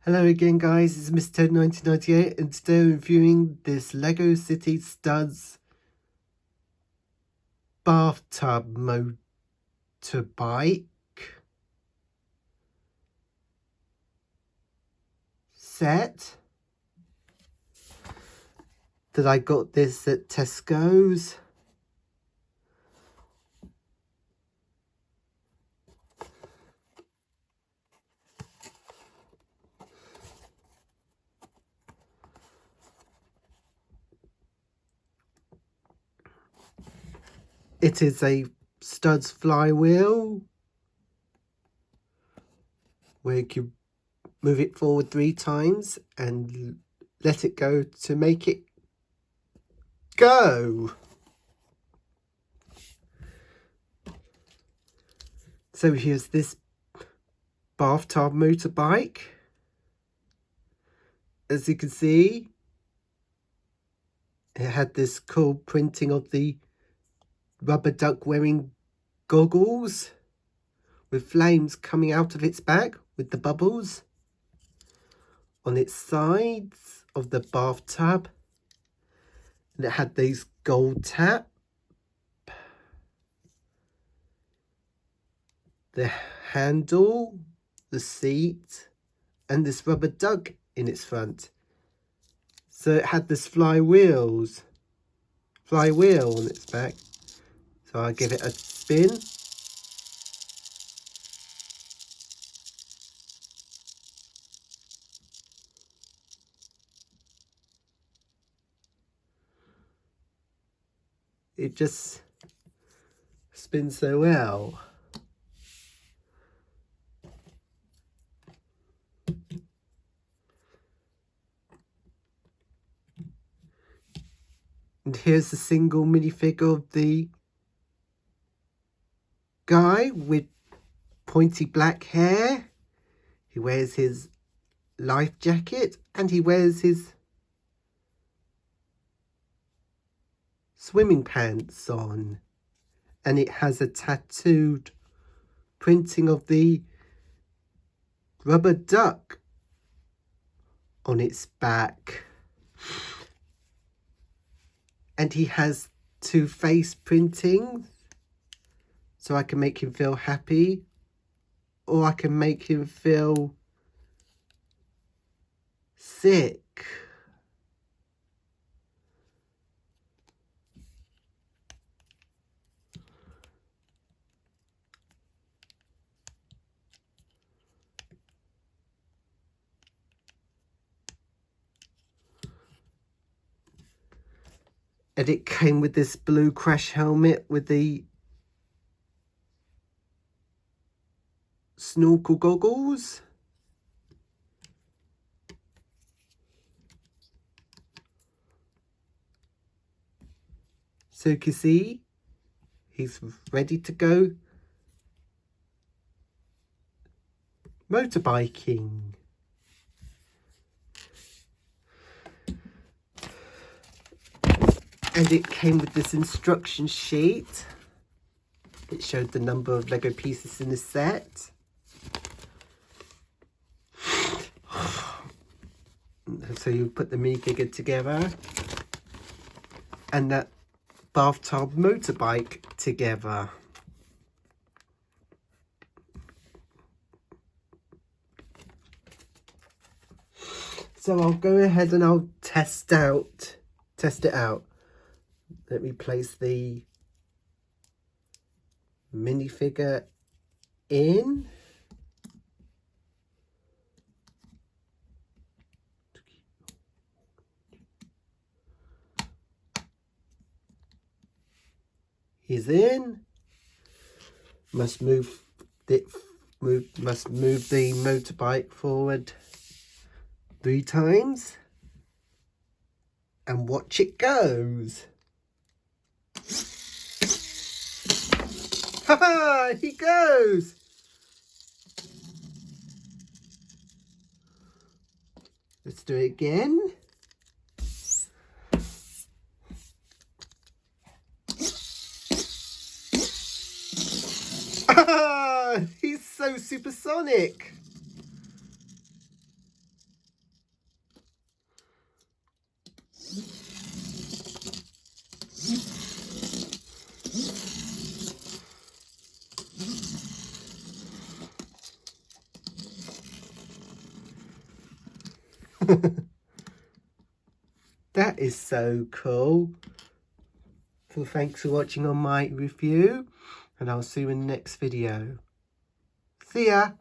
Hello again guys, it's Mr. 1998 and today I'm reviewing this Lego City Stuntz Bathtub Motorbike set that I got this at Tesco's. It is a Stuntz flywheel where you can move it forward 3 times and let it go to make it go. So here's this bathtub motorbike. As you can see, it had this cool printing of the rubber duck wearing goggles with flames coming out of its back with the bubbles on its sides of the bathtub, and it had these gold tap, the handle, the seat, and this rubber duck in its front. So it had this flywheel on its back. So I'll give it a spin. It just spins so well. And here's a single minifigure of the guy with pointy black hair. He wears his life jacket and he wears his swimming pants on. And it has a tattooed printing of the rubber duck on its back. And he has 2 face printings, so I can make him feel happy or I can make him feel sick. And it came with this blue crash helmet with the snorkel goggles. So you can see he's ready to go motorbiking. And it came with this instruction sheet. It showed the number of Lego pieces in the set. So you put the minifigure together and that bathtub motorbike together. So I'll go ahead and I'll test it out. Let me place the minifigure in. He's in. Must move the motorbike forward 3 times and watch it goes. Ha! He goes. Let's do it again. Ah! He's so supersonic. That is so cool. So thanks for watching on my review, and I'll see you in the next video. See ya!